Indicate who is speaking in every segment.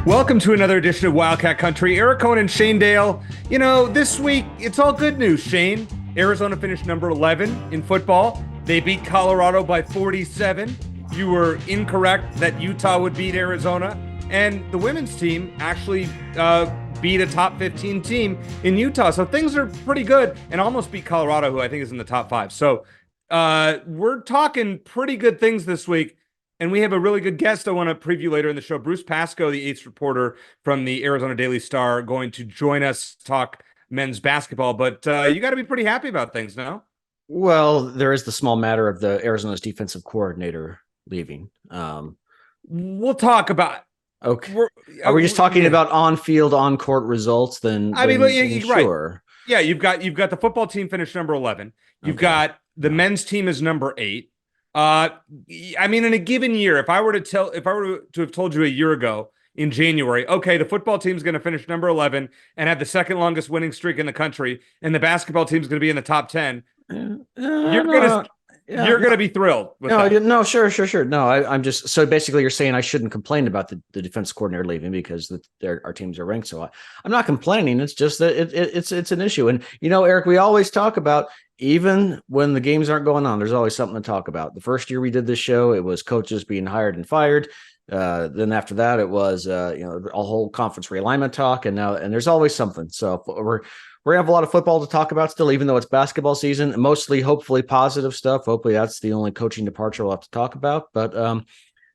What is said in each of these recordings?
Speaker 1: Welcome to another edition of Wildcat Country. Eric Cohen and Shane Dale. You know, this week, it's all good news, Shane. Arizona finished number 11 in football. They beat Colorado by 47. You were incorrect that Utah would beat Arizona. And the women's team actually beat a top 15 team in Utah. So things are pretty good, and almost beat Colorado, who I think is in the top 5. So we're talking pretty good things this week. And we have a really good guest I want to preview later in the show. Bruce Pascoe, the Eighth reporter from the Arizona Daily Star, going to join us talk men's basketball. But you got to be pretty happy about things, no?
Speaker 2: Well, there is the small matter of the Arizona's defensive coordinator leaving.
Speaker 1: We'll talk about.
Speaker 2: Okay. Are we just talking about on-field, on-court results? Then sure.
Speaker 1: Right. Yeah, you've got the football team finished number 11. You've got the men's team is number 8. I mean, in a given year, if I were to have told you a year ago in January, okay, the football team's going to finish number 11 and have the second longest winning streak in the country, and the basketball team's going to be in the top 10, you're going to be thrilled with that.
Speaker 2: No, sure. No, I'm just, so basically you're saying I shouldn't complain about the defense coordinator leaving because our teams are ranked so high. I'm not complaining. It's just that it's an issue. And, you know, Eric, we always talk about, even when the games aren't going on, there's always something to talk about. The first year we did this show, it was coaches being hired and fired. Then after that, it was a whole conference realignment talk, and there's always something. So we're gonna have a lot of football to talk about still, even though it's basketball season. Mostly, hopefully, positive stuff. Hopefully, that's the only coaching departure we'll have to talk about. But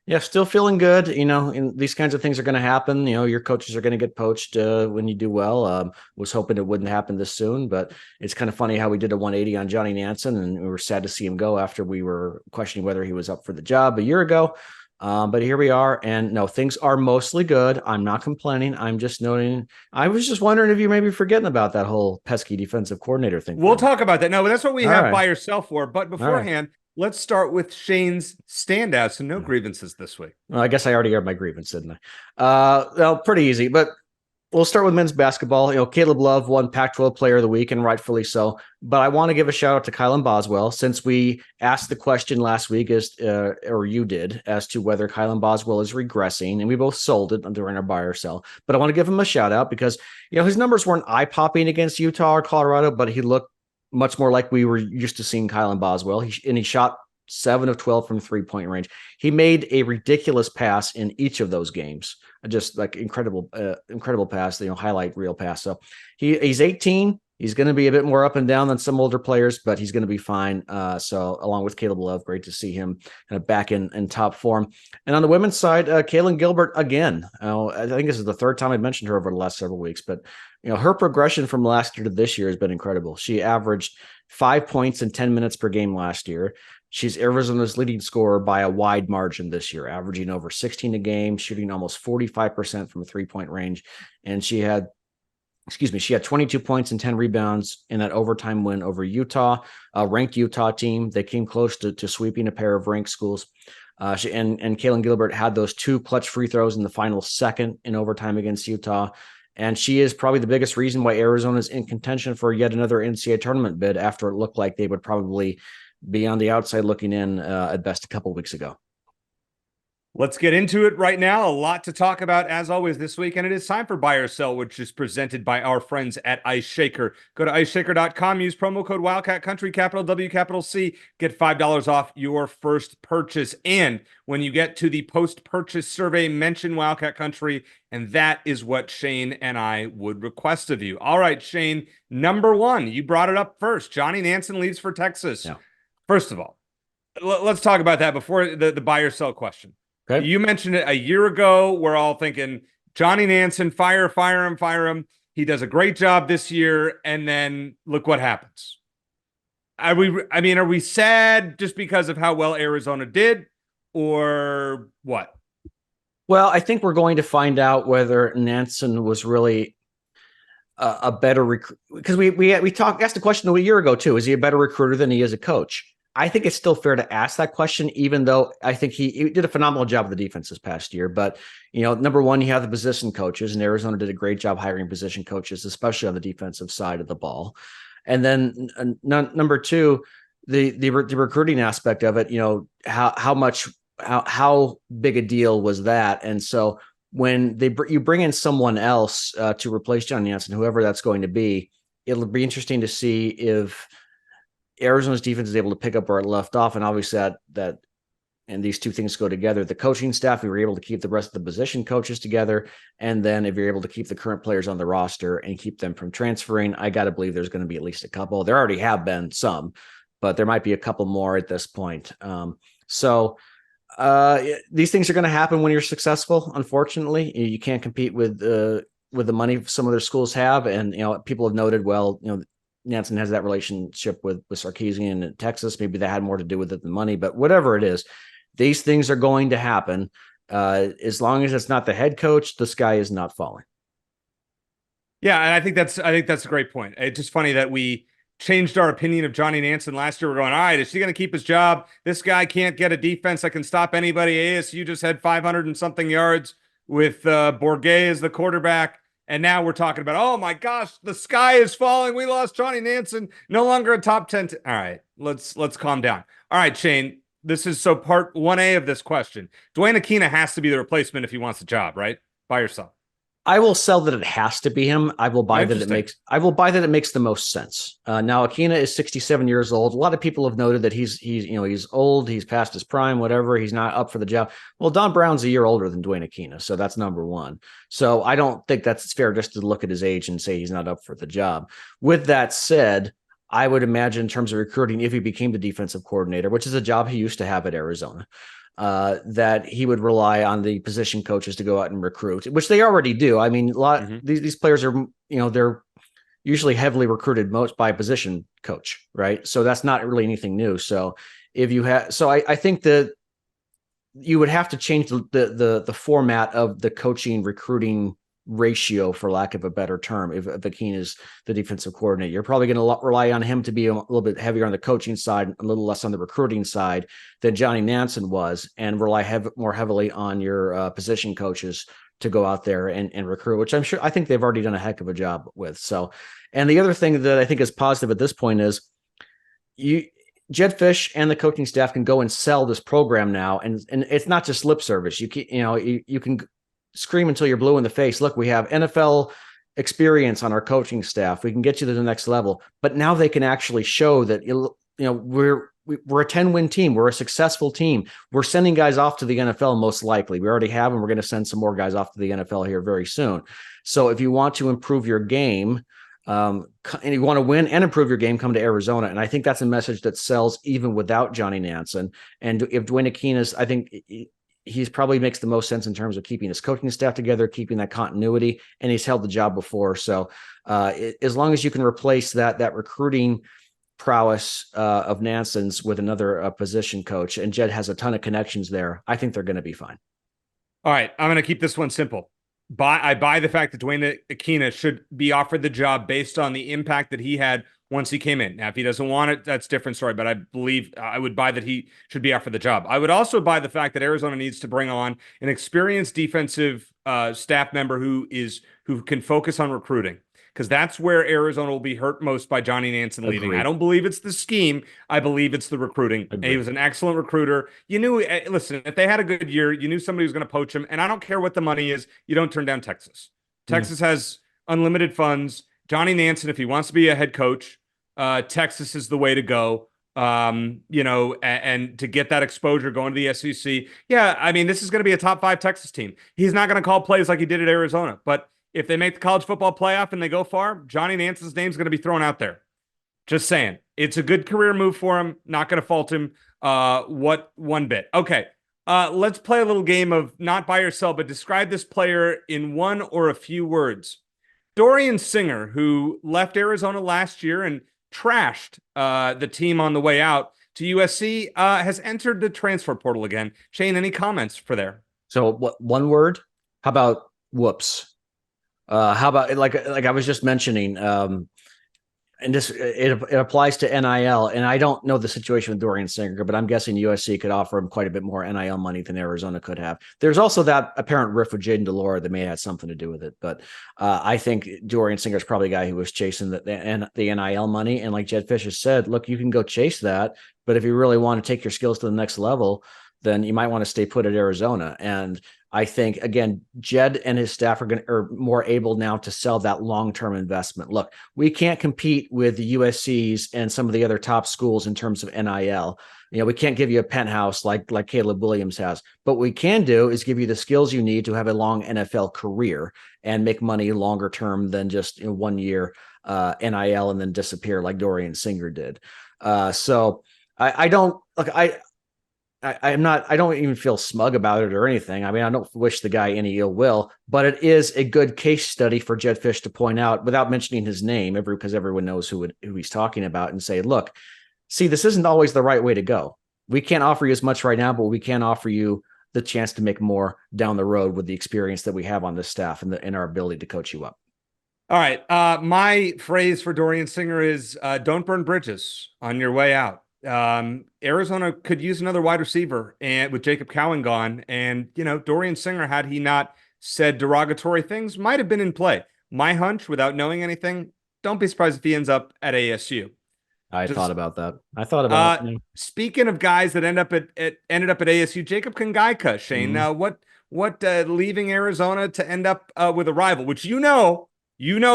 Speaker 2: yeah, still feeling good. You know, and these kinds of things are going to happen. You know, your coaches are going to get poached when you do well. Was hoping it wouldn't happen this soon, but it's kind of funny how we did a 180 on Johnny Nansen, and we were sad to see him go after we were questioning whether he was up for the job a year ago. But here we are, and no, things are mostly good. I'm not complaining. I'm just noting. I was just wondering if you may be forgetting about that whole pesky defensive coordinator thing.
Speaker 1: We'll talk about that. No, that's what we have by yourself for. But beforehand, let's start with Shane's standouts and no grievances this week.
Speaker 2: Well, I guess I already aired my grievance, didn't I? Well, pretty easy, but we'll start with men's basketball. You know, Caleb Love won Pac-12 Player of the Week, and rightfully so. But I want to give a shout out to Kylan Boswell, since we asked the question last week, or you did, as to whether Kylan Boswell is regressing, and we both sold it during our buy or sell. But I want to give him a shout out because, you know, his numbers weren't eye-popping against Utah or Colorado, but he looked much more like we were used to seeing Kylan Boswell. He shot 7 of 12 from 3-point range. He made a ridiculous pass in each of those games. Just like incredible pass, highlight reel pass. So he's 18. He's going to be a bit more up and down than some older players, but he's going to be fine. So along with Caleb Love, great to see him kind of back in top form. And on the women's side, Kaylin Gilbert again. I think this is the third time I've mentioned her over the last several weeks, but her progression from last year to this year has been incredible. She averaged 5 points in 10 minutes per game last year. She's Arizona's leading scorer by a wide margin this year, averaging over 16 a game, shooting almost 45% from 3-point range. And she had 22 points and 10 rebounds in that overtime win over Utah, a ranked Utah team. They came close to sweeping a pair of ranked schools. And Kaylin Gilbert had those 2 clutch free throws in the final second in overtime against Utah. And she is probably the biggest reason why Arizona is in contention for yet another NCAA tournament bid, after it looked like they would probably be on the outside looking in at best a couple weeks ago.
Speaker 1: Let's get into it right now. A lot to talk about, as always, this week. And it is time for Buy or Sell, which is presented by our friends at Ice Shaker. Go to iceshaker.com, use promo code Wildcat Country, capital W, capital C, get $5 off your first purchase. And when you get to the post-purchase survey, mention Wildcat Country, and that is what Shane and I would request of you. All right, Shane, number 1, you brought it up first. Johnny Nansen leaves for Texas. Yeah. First of all, let's talk about that before the buy or sell question. Okay. You mentioned it a year ago. We're all thinking Johnny Nansen, fire him. He does a great job this year, and then look what happens. Are we sad just because of how well Arizona did, or what?
Speaker 2: Well, I think we're going to find out whether Nansen was really a better recruit, because we asked the question a year ago too. Is he a better recruiter than he is a coach? I think it's still fair to ask that question, even though I think he did a phenomenal job with the defense this past year. But, number one, you have the position coaches, and Arizona did a great job hiring position coaches, especially on the defensive side of the ball. And then number two, the recruiting aspect of it, how big a deal was that? And so when you bring in someone else to replace Johnny Nansen, whoever that's going to be, it'll be interesting to see if Arizona's defense is able to pick up where it left off. And obviously that and these two things go together. The coaching staff, we were able to keep the rest of the position coaches together. And then if you're able to keep the current players on the roster and keep them from transferring, I got to believe there's going to be at least a couple. There already have been some, but there might be a couple more at this point. These things are going to happen when you're successful. Unfortunately, you can't compete with the money some other schools have. And, people have noted, Nansen has that relationship with Sarkisian in Texas. Maybe that had more to do with it than money, but whatever it is, these things are going to happen. As long as it's not the head coach, the sky is not falling.
Speaker 1: Yeah, and I think that's a great point. It's just funny that we changed our opinion of Johnny Nansen last year. We're going, all right, is he going to keep his job? This guy can't get a defense that can stop anybody. ASU just had 500 and something yards with Bourget as the quarterback. And now we're talking about, oh my gosh, the sky is falling. We lost Johnny Nansen, no longer a top 10. All right, let's calm down. All right, Shane, this is so part 1A of this question. Dwayne Aquina has to be the replacement if he wants the job, right? By yourself.
Speaker 2: I will sell that it has to be him. I will buy that it makes the most sense. Now Aquina is 67 years old. A lot of people have noted that he's old, he's past his prime, whatever. He's not up for the job. Well, Don Brown's a year older than Dwayne Aquina, so that's number one. So I don't think that's fair just to look at his age and say he's not up for the job. With that said, I would imagine in terms of recruiting, if he became the defensive coordinator, which is a job he used to have at Arizona, that he would rely on the position coaches to go out and recruit, which they already do. I mean, these players are, they're usually heavily recruited most by a position coach, right? So that's not really anything new. So I think that you would have to change the format of the coaching recruiting ratio, for lack of a better term. If Aquina is the defensive coordinator, you're probably going to rely on him to be a little bit heavier on the coaching side, a little less on the recruiting side than Johnny Nansen was, and rely more heavily on your position coaches to go out there and recruit, which I think they've already done a heck of a job with. So, and the other thing that I think is positive at this point is Jed Fish and the coaching staff can go and sell this program now, and it's not just lip service. You can scream until you're blue in the face. Look, we have NFL experience on our coaching staff. We can get you to the next level. But now they can actually show that we're a 10-win team. We're a successful team. We're sending guys off to the NFL most likely. We already have, and we're going to send some more guys off to the NFL here very soon. So if you want to improve your game, and you want to win and improve your game, come to Arizona. And I think that's a message that sells even without Johnny Nansen. And if Dwayne Aquina's, I think he's probably makes the most sense in terms of keeping his coaching staff together, keeping that continuity, and he's held the job before. So as long as you can replace that recruiting prowess of Nansen's with another position coach, and Jed has a ton of connections there, I think they're going to be fine.
Speaker 1: All right, I'm going to keep this one simple. I buy the fact that Dwayne Aquina should be offered the job based on the impact that he had once he came in. Now, if he doesn't want it, that's a different story, but I would buy that he should be offered the job. I would also buy the fact that Arizona needs to bring on an experienced defensive staff member who can focus on recruiting, because that's where Arizona will be hurt most by Johnny Nansen leaving.
Speaker 2: Agreed.
Speaker 1: I don't believe it's the scheme. I believe it's the recruiting. He was an excellent recruiter. You knew, listen, if they had a good year, you knew somebody was going to poach him. And I don't care what the money is. You don't turn down Texas. Texas has unlimited funds. Johnny Nansen, if he wants to be a head coach, Texas is the way to go. And to get that exposure going to the SEC. Yeah, I mean, this is going to be a top 5 Texas team. He's not going to call plays like he did at Arizona, but if they make the college football playoff and they go far, Johnny Nansen's name's going to be thrown out there. Just saying. It's a good career move for him. Not going to fault him one bit. Okay, let's play a little game of not buy or sell, but describe this player in one or a few words. Dorian Singer, who left Arizona last year and trashed the team on the way out to USC, has entered the transfer portal again. Shane, any comments for there?
Speaker 2: So what, one word? How about whoops? How about like I was just mentioning, and this it applies to NIL, and I don't know the situation with Dorian Singer, but I'm guessing USC could offer him quite a bit more NIL money than Arizona could have. There's also that apparent rift with Jaden Delora that may have something to do with it, but I think Dorian Singer is probably a guy who was chasing the NIL money, and like Jed Fish has said, look, you can go chase that, but if you really want to take your skills to the next level, then you might want to stay put at Arizona. And I think, again, Jed and his staff are more able now to sell that long-term investment. Look, we can't compete with the USCs and some of the other top schools in terms of NIL. We can't give you a penthouse like Caleb Williams has, but what we can do is give you the skills you need to have a long NFL career and make money longer term than just 1 year NIL and then disappear like Dorian Singer did. So I don't look. I don't even feel smug about it or anything. I mean, I don't wish the guy any ill will, but it is a good case study for Jed Fish to point out without mentioning his name, because everyone knows who he's talking about, and say, look, see, this isn't always the right way to go. We can't offer you as much right now, but we can offer you the chance to make more down the road with the experience that we have on this staff and our ability to coach you up.
Speaker 1: All right. My phrase for Dorian Singer is don't burn bridges on your way out. Arizona could use another wide receiver, and with Jacob Cowan gone, and Dorian Singer, had he not said derogatory things, might have been in play. My hunch, without knowing anything, don't be surprised if he ends up at ASU.
Speaker 2: I thought about that. I thought about it.
Speaker 1: Speaking of guys that ended up at ASU, Jacob Kangaika, Shane. What leaving Arizona to end up with a rival, which you know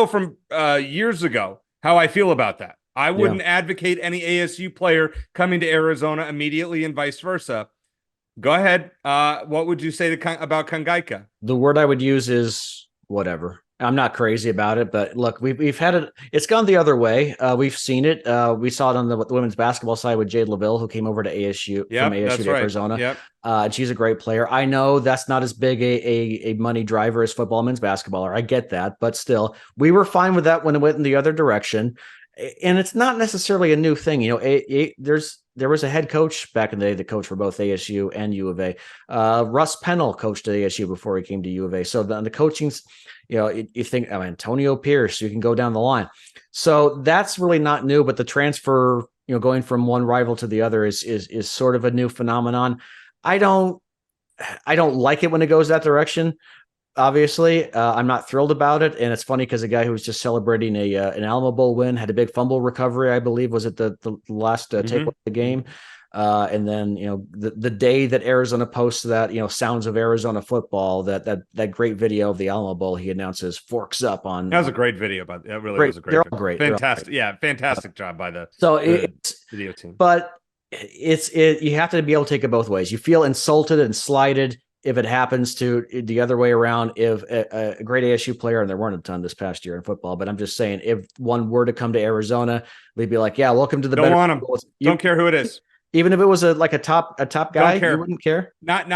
Speaker 1: from years ago how I feel about that. I wouldn't advocate any ASU player coming to Arizona immediately and vice versa. Go ahead. What would you say about Kangaika?
Speaker 2: The word I would use is whatever. I'm not crazy about it, but look, we've had it. It's gone the other way. We've seen it. We saw it on the women's basketball side with Jade LaVille, who came over to ASU from ASU to Arizona.
Speaker 1: Yep.
Speaker 2: And she's a great player. I know that's not as big a money driver as football and men's basketball are. I get that, but still, we were fine with that when it went in the other direction. And it's not necessarily a new thing. There was a head coach back in the day that coached for both ASU and U of A. Russ Pennell coached at ASU before he came to U of A. So the coaching's, you think of Antonio Pierce, you can go down the line. So that's really not new, but the transfer, going from one rival to the other is sort of a new phenomenon. I don't like it when it goes that direction. Obviously, I'm not thrilled about it, and it's funny because a guy who was just celebrating an Alamo Bowl win had a big fumble recovery, I believe, was it the last takeaway of the game, and then the day that Arizona posted that Sounds of Arizona Football, that great video of the Alamo Bowl, he announces forks up on.
Speaker 1: That was a great video, but it really was a great.
Speaker 2: They're
Speaker 1: video.
Speaker 2: All great,
Speaker 1: fantastic, fantastic job by the video team.
Speaker 2: But you have to be able to take it both ways. You feel insulted and slighted if it happens to the other way around, if a great ASU player, and there weren't a ton this past year in football, but I'm just saying, if one were to come to Arizona, we'd be like, yeah, welcome to the
Speaker 1: Don't want him. Don't care who it is.
Speaker 2: Even if it was a top guy, you wouldn't care.
Speaker 1: Not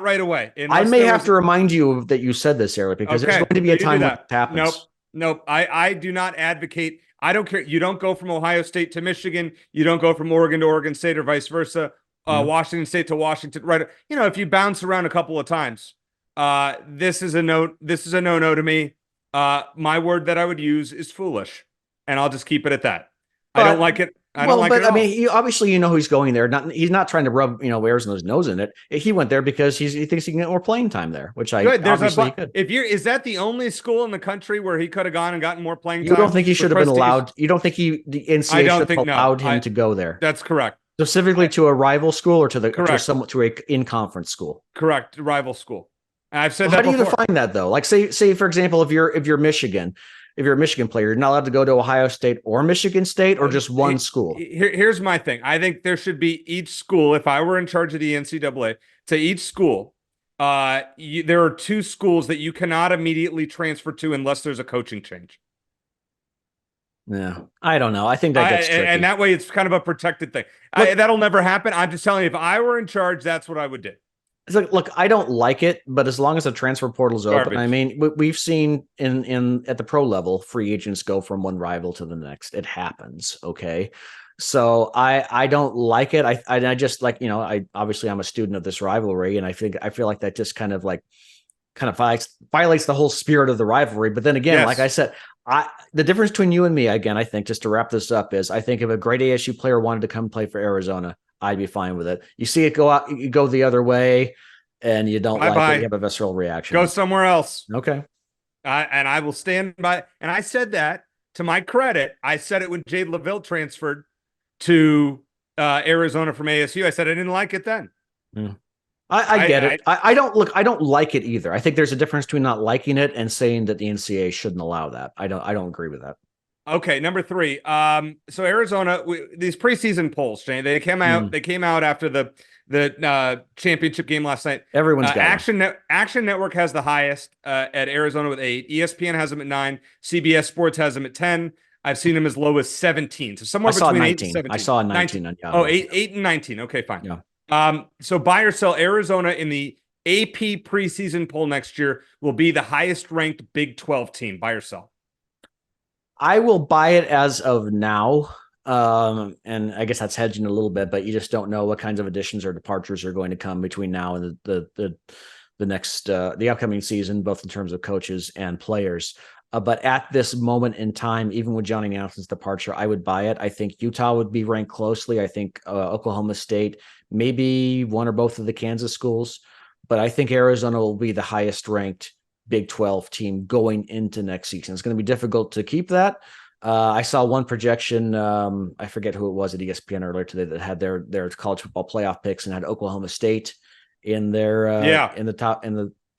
Speaker 1: right away.
Speaker 2: I may have to remind you that you said this, Eric, because there's going to be a time when it happens.
Speaker 1: Nope. I do not advocate. I don't care. You don't go from Ohio State to Michigan. You don't go from Oregon to Oregon State or vice versa. Washington State to Washington, right? If you bounce around a couple of times, this is a no to me. My word that I would use is foolish, and I'll just keep it at that. I don't like it. I don't like it.
Speaker 2: I mean, obviously, he's going there. He's not trying to rub, Arizona's nose in it. He went there because he thinks he can get more playing time there, which obviously could.
Speaker 1: Is that the only school in the country where he could have gone and gotten more playing time?
Speaker 2: You don't think he should have been allowed? You don't think the NCAA should have allowed him to go there?
Speaker 1: That's correct.
Speaker 2: Specifically to a rival school or to a in-conference school?
Speaker 1: Correct, rival school. And I've said that before.
Speaker 2: How do you define that though? Like say for example, if you're Michigan, if you're a Michigan player, you're not allowed to go to Ohio State or Michigan State or just one school.
Speaker 1: Here's my thing. I think there should be each school. If I were in charge of the NCAA, to each school, there are two schools that you cannot immediately transfer to unless there's a coaching change.
Speaker 2: Yeah, I don't know. I think that gets tricky.
Speaker 1: And that way it's kind of a protected thing. That'll never happen. I'm just telling you, if I were in charge, that's what I would do.
Speaker 2: Look, I don't like it, but as long as the transfer portal's open, I mean, we've seen at the pro level, free agents go from one rival to the next. It happens. Okay. So I don't like it. I just like, obviously I'm a student of this rivalry, and I feel like that just kind of violates the whole spirit of the rivalry. But then again, like I said, the difference between you and me, again, I think, just to wrap this up, is I think if a great ASU player wanted to come play for Arizona, I'd be fine with it. You see it you go the other way, and you don't like it, you have a visceral reaction.
Speaker 1: Go somewhere else.
Speaker 2: Okay.
Speaker 1: And I will stand by. And I said that, to my credit, I said it when Jade LaVille transferred to Arizona from ASU. I said I didn't like it then.
Speaker 2: I get it. I don't like it either. I think there's a difference between not liking it and saying that the NCAA shouldn't allow that. I don't agree with that.
Speaker 1: Okay, number three. So Arizona, these preseason polls, Shane, they came out.
Speaker 2: Mm.
Speaker 1: They came out after the championship game last night.
Speaker 2: Everyone's got one.
Speaker 1: Action Network has the highest at Arizona with 8. ESPN has them at 9. CBS Sports has them at 10. I've seen them as low as 17. So
Speaker 2: I
Speaker 1: somewhere
Speaker 2: saw
Speaker 1: between 8 and
Speaker 2: 19. I
Speaker 1: 17.
Speaker 2: saw 19 on
Speaker 1: Oh,
Speaker 2: Yahoo.
Speaker 1: 8 and 19. Okay, fine.
Speaker 2: Yeah.
Speaker 1: So buy or sell Arizona in the AP preseason poll next year will be the highest ranked Big 12 team. Buy or sell.
Speaker 2: I will buy it as of now. And I guess that's hedging a little bit, but you just don't know what kinds of additions or departures are going to come between now and the next the upcoming season, both in terms of coaches and players. But at this moment in time, even with Johnny Nansen's departure, I would buy it. I think Utah would be ranked closely. I think Oklahoma State, maybe one or both of the Kansas schools, but I think Arizona will be the highest ranked Big 12 team going into next season. It's going to be difficult to keep that. I saw one projection. I forget who it was at ESPN earlier today that had their college football playoff picks and had Oklahoma State in their in the top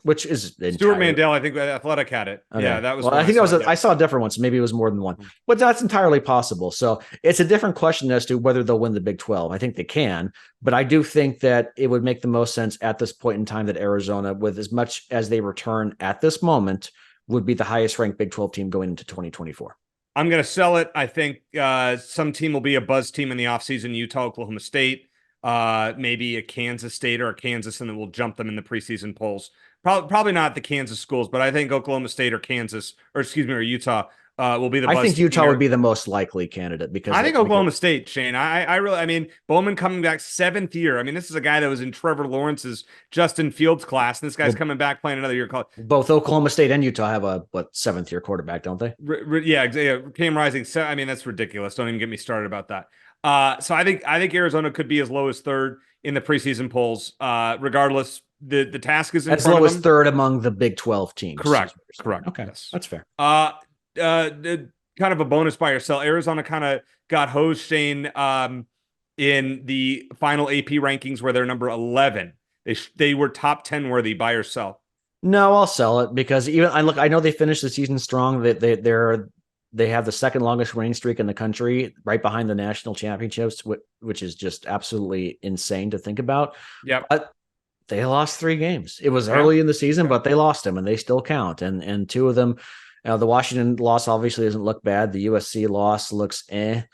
Speaker 2: which is
Speaker 1: Stuart Mandel. I think Athletic had it.
Speaker 2: Okay.
Speaker 1: Yeah, that was.
Speaker 2: Well, I think I saw a different one, so maybe it was more than one, but that's entirely possible. So it's a different question as to whether they'll win the Big 12. I think they can, but I do think that it would make the most sense at this point in time that Arizona, with as much as they return at this moment, would be the highest ranked Big 12 team going into 2024.
Speaker 1: I'm going to sell it. I think some team will be a buzz team in the offseason. Utah, Oklahoma State, maybe a Kansas State or a Kansas, and then we'll jump them in the preseason polls. Probably not the Kansas schools, but I think Oklahoma State or Kansas, or Utah will be the buzz.
Speaker 2: I think Utah would be the most likely candidate because
Speaker 1: I think Oklahoma State, Shane. I mean, Bowman coming back 7th year. I mean, this is a guy that was in Trevor Lawrence's Justin Fields class, and this guy's coming back playing another year.
Speaker 2: Both Oklahoma State and Utah have a 7th year quarterback, don't they?
Speaker 1: Yeah, Cam Rising. I mean, that's ridiculous. Don't even get me started about that. So I think Arizona could be as low as 3rd in the preseason polls. Regardless, the task is in
Speaker 2: as low as 3rd among the Big 12 teams.
Speaker 1: Correct.
Speaker 2: Okay,
Speaker 1: yes.
Speaker 2: That's fair.
Speaker 1: Kind of a bonus buy or sell. Arizona kind of got hosed, Shane, in the final AP rankings where they're number 11. They were top 10 worthy. Buy or sell.
Speaker 2: No, I'll sell it because I know they finished the season strong. They have the 2nd longest winning streak in the country, right behind the national championships, which is just absolutely insane to think about.
Speaker 1: Yeah.
Speaker 2: They lost 3 games. It was early in the season, but they lost them and they still count. And 2 of them, the Washington loss obviously doesn't look bad. The USC loss looks The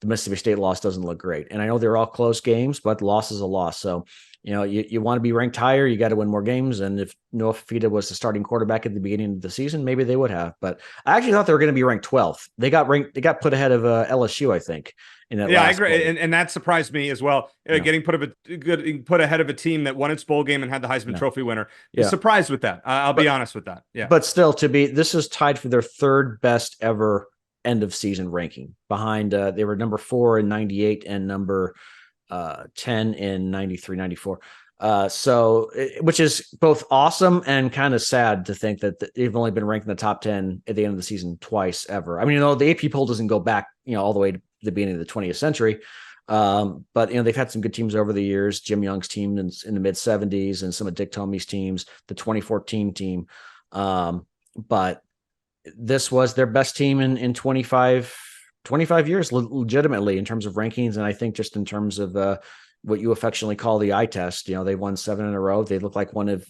Speaker 2: Mississippi State loss doesn't look great. And I know they're all close games, but loss is a loss. So, you want to be ranked higher, you got to win more games. And if Noah Fifita was the starting quarterback at the beginning of the season, maybe they would have. But I actually thought they were going to be ranked 12th. They got put ahead of LSU, I think.
Speaker 1: I agree, and that surprised me as well. Getting put ahead of a team that won its bowl game and had the Heisman Trophy winner. Surprised with that. I'll be honest with that. Yeah,
Speaker 2: but still, this is tied for their 3rd best ever end of season ranking. Behind they were number 4 in '98 and number 10 in 93, 94. So which is both awesome and kind of sad to think that they've only been ranked in the top 10 at the end of the season twice ever. I mean, the AP poll doesn't go back, all the way to the beginning of the 20th century. But they've had some good teams over the years. Jim Young's team in the mid 70s and some of Dick Tomey's teams, the 2014 team. But this was their best team in 25 years, legitimately, in terms of rankings. And I think just in terms of what you affectionately call the eye test, they won 7 in a row. They look like one of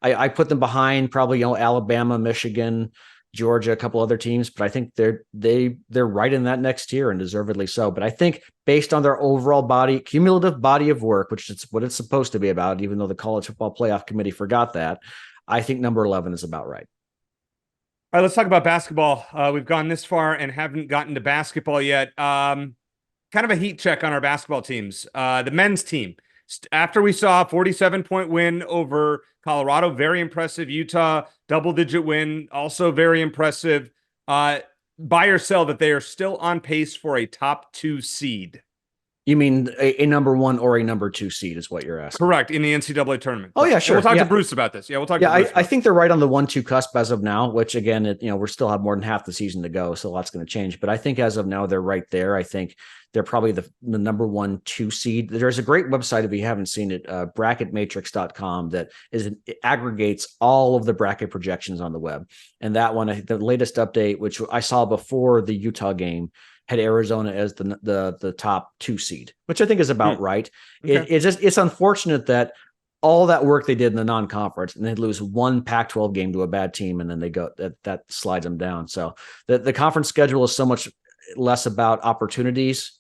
Speaker 2: I put them behind probably, Alabama, Michigan, Georgia, a couple other teams, but I think they're right in that next tier and deservedly so. But I think based on their overall cumulative body of work, which is what it's supposed to be about, even though the College Football Playoff Committee forgot that, I think number 11 is about right.
Speaker 1: All right, let's talk about basketball. We've gone this far and haven't gotten to basketball yet. Kind of a heat check on our basketball teams. The men's team, after we saw a 47-point win over Colorado, very impressive. Utah, double-digit win, also very impressive. Buy or sell that they are still on pace for a top 2 seed.
Speaker 2: You mean a number 1 or a number 2 seed is what you're asking?
Speaker 1: Correct, in the NCAA tournament.
Speaker 2: Oh,
Speaker 1: Correct.
Speaker 2: yeah, sure.
Speaker 1: And we'll talk
Speaker 2: Yeah.
Speaker 1: to Bruce about this. Yeah, we'll talk
Speaker 2: Yeah,
Speaker 1: to Bruce.
Speaker 2: I think they're right on the 1-2 cusp as of now, which again, we still have more than half the season to go, so a lot's going to change. But I think as of now, they're right there. I think they're probably the number 1-2 seed. There's a great website, if you haven't seen it, bracketmatrix.com, that it aggregates all of the bracket projections on the web. And that one, I think the latest update, which I saw before the Utah game, had Arizona as the top 2 seed, which I think is about right.
Speaker 1: Okay.
Speaker 2: It's unfortunate that all that work they did in the non-conference and they lose one Pac-12 game to a bad team, and then they go that slides them down. So the conference schedule is so much less about opportunities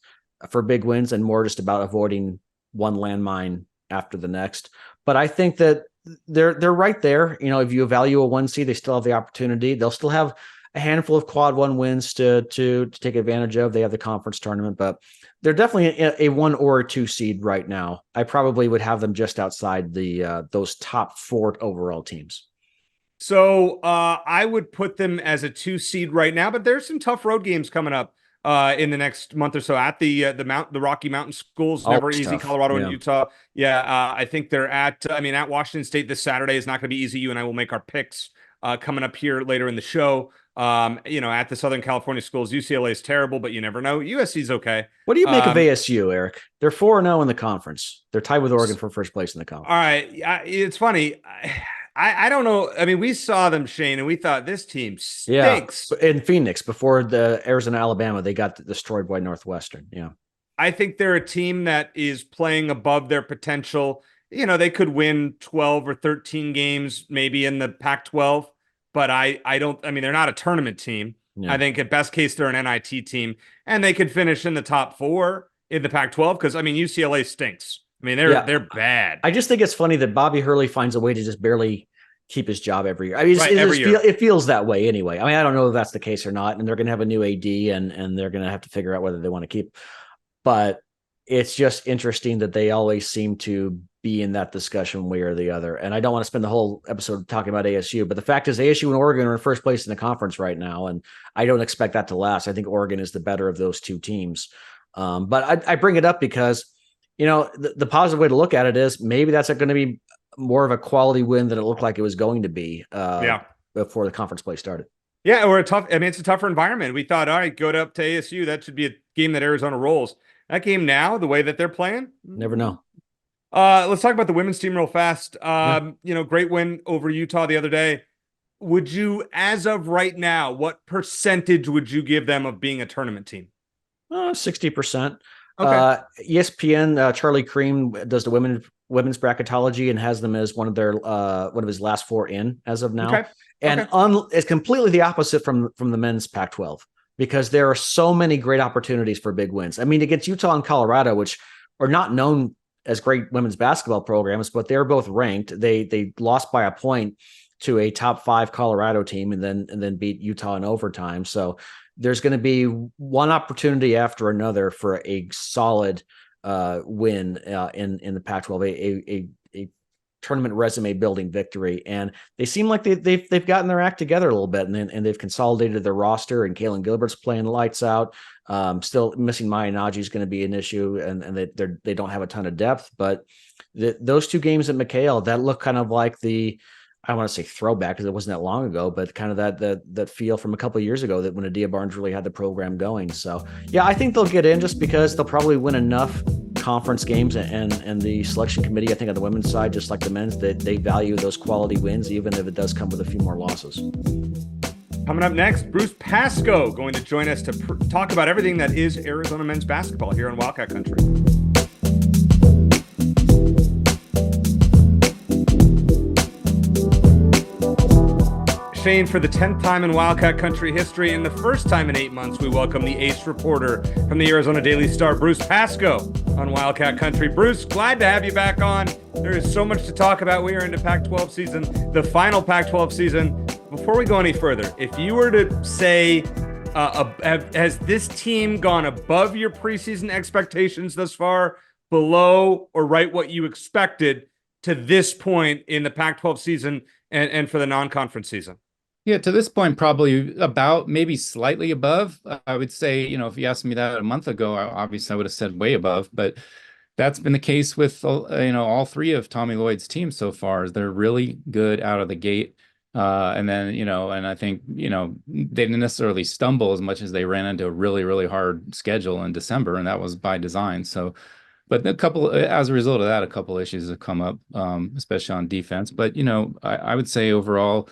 Speaker 2: for big wins and more just about avoiding one landmine after the next. But I think that they're right there. If you value a 1 seed, they still have the opportunity. They'll still have a handful of quad 1 wins to take advantage of. They have the conference tournament, but they're definitely a 1 or a 2 seed right now. I probably would have them just outside those top 4 overall teams.
Speaker 1: So I would put them as a 2 seed right now, but there's some tough road games coming up in the next month or so at the Rocky Mountain schools. Never easy. Tough. Colorado and Utah. Yeah, I think they're at Washington State this Saturday is not going to be easy. You and I will make our picks coming up here later in the show. At the Southern California schools, UCLA is terrible, but you never know. USC's okay.
Speaker 2: What do you make of ASU, Eric? They're 4-0 in the conference. They're tied with Oregon for first place in the conference.
Speaker 1: All right. It's funny. I don't know. I mean, we saw them, Shane, and we thought this team stinks.
Speaker 2: Yeah, in Phoenix before the Arizona, Alabama, they got destroyed by Northwestern. Yeah.
Speaker 1: I think they're a team that is playing above their potential. They could win 12 or 13 games maybe in the Pac-12. But they're not a tournament team. Yeah. I think at best case, they're an NIT team, and they could finish in the top 4 in the Pac-12 because, UCLA stinks. They're bad.
Speaker 2: I just think it's funny that Bobby Hurley finds a way to just barely keep his job every year. It feels that way anyway. I don't know if that's the case or not, and they're going to have a new AD, and they're going to have to figure out whether they want to keep. But it's just interesting that they always seem to be in that discussion one way or the other. And I don't want to spend the whole episode talking about ASU, but the fact is ASU and Oregon are in first place in the conference right now. And I don't expect that to last. I think Oregon is the better of those 2 teams. But I bring it up because, the positive way to look at it is maybe that's going to be more of a quality win than it looked like it was going to be before the conference play started.
Speaker 1: Yeah. It's a tougher environment. We thought, all right, go up to ASU. That should be a game that Arizona rolls. That game now, the way that they're playing,
Speaker 2: never know.
Speaker 1: Let's talk about the women's team real fast. Great win over Utah the other day. Would you, as of right now, what percentage would you give them of being a tournament team?
Speaker 2: 60%.
Speaker 1: Okay.
Speaker 2: ESPN, Charlie Cream does the women's bracketology and has them as one of his last 4 in as of now. Okay. And it's completely the opposite from the men's Pac-12 because there are so many great opportunities for big wins. Against Utah and Colorado, which are not known as great women's basketball programs, but they're both ranked. They lost by a point to a top 5 Colorado team and then beat Utah in overtime. So there's going to be one opportunity after another for a solid win in the Pac-12, a tournament resume building victory. And they seem like they've gotten their act together a little bit, and they've consolidated their roster. And Kaylin Gilbert's playing lights out. Still missing Maya Nagy is going to be an issue, and they don't have a ton of depth. But those 2 games at McHale that look kind of like I want to say throwback because it wasn't that long ago, but kind of that feel from a couple of years ago that when Adia Barnes really had the program going. So yeah, I think they'll get in just because they'll probably win enough conference games, and the selection committee, I think on the women's side, just like the men's, that they value those quality wins, even if it does come with a few more losses.
Speaker 1: Coming up next, Bruce Pascoe going to join us to talk about everything that is Arizona men's basketball here in Wildcat Country. Shane, for the 10th time in Wildcat Country history and the first time in 8 months, we welcome the ace reporter from the Arizona Daily Star, Bruce Pascoe, on Wildcat Country. Bruce, glad to have you back on. There is so much to talk about. We are into Pac-12 season, the final Pac-12 season. Before we go any further, if you were to say, has this team gone above your preseason expectations thus far, below, or right what you expected to this point in the Pac-12 season and for the non-conference season?
Speaker 3: Yeah, to this point, probably about maybe slightly above. I would say, if you asked me that a month ago, obviously I would have said way above, but that's been the case with, all three of Tommy Lloyd's teams so far. They're really good out of the gate. And then, and I think, they didn't necessarily stumble as much as they ran into a really, really hard schedule in December, and that was by design. So, but as a result of that, a couple issues have come up, especially on defense. But, I would say overall,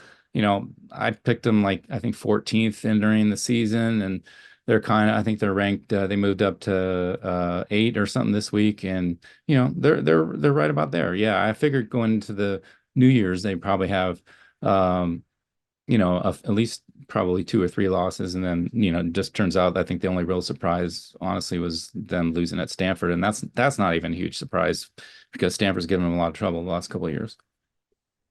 Speaker 3: I picked them like I think 14th entering the season, and I think they're ranked. They moved up to 8 or something this week, and they're right about there. Yeah, I figured going into the New Year's they probably have, um, at least probably 2 or 3 losses, and then just turns out I think the only real surprise, honestly, was them losing at Stanford, and that's not even a huge surprise because Stanford's given them a lot of trouble the last couple of years.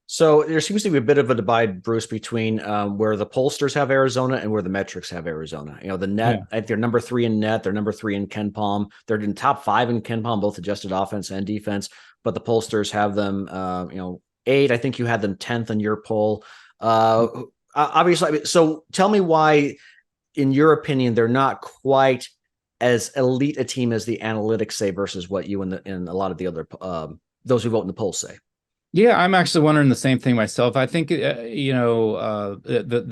Speaker 2: So there seems to be a bit of a divide, Bruce, between where the pollsters have Arizona and where the metrics have Arizona. The net,
Speaker 3: Yeah.
Speaker 2: I think they're number 3 in net. They're number 3 in Ken Palm. They're in top 5 in Ken Palm, both adjusted offense and defense. But the pollsters have them, 8. I think you had them 10th in your poll. Obviously, so tell me why, in your opinion, they're not quite as elite a team as the analytics say versus what you and a lot of the other those who vote in the polls say.
Speaker 3: Yeah, I'm actually wondering the same thing myself. I think the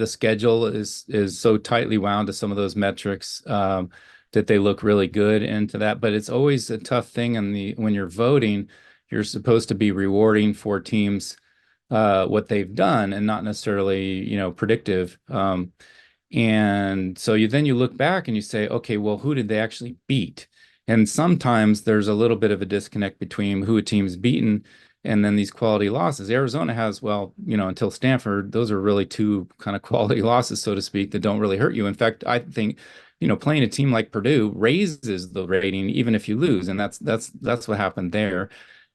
Speaker 3: schedule is so tightly wound to some of those metrics, that they look really good into that. But it's always a tough thing when you're voting, you're supposed to be rewarding for teams what they've done and not necessarily predictive. And so you look back and you say, okay, well, who did they actually beat? And sometimes there's a little bit of a disconnect between who a team's beaten and then these quality losses. Arizona has, well, until Stanford, those are really two kind of quality losses, so to speak, that don't really hurt you. In fact, I think, playing a team like Purdue raises the rating even if you lose, and that's what happened there.